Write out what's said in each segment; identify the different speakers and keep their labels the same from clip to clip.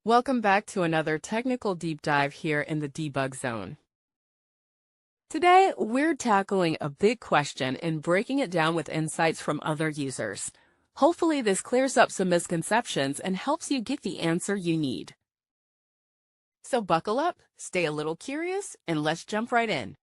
Speaker 1: Welcome back to another technical deep dive here in the debug zone. Today, we're tackling a big question and breaking it down with insights from other users. Hopefully, this clears up some misconceptions and helps you get the answer you need. So buckle up, stay a little curious, and let's jump right in.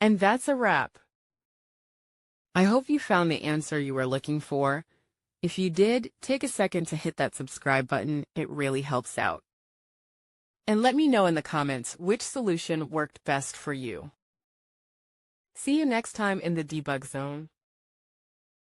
Speaker 1: And that's a wrap. I hope you found the answer you were looking for. If you did, take a second to hit that subscribe button. It really helps out. And let me know in the comments which solution worked best for you. See you next time in the debug zone.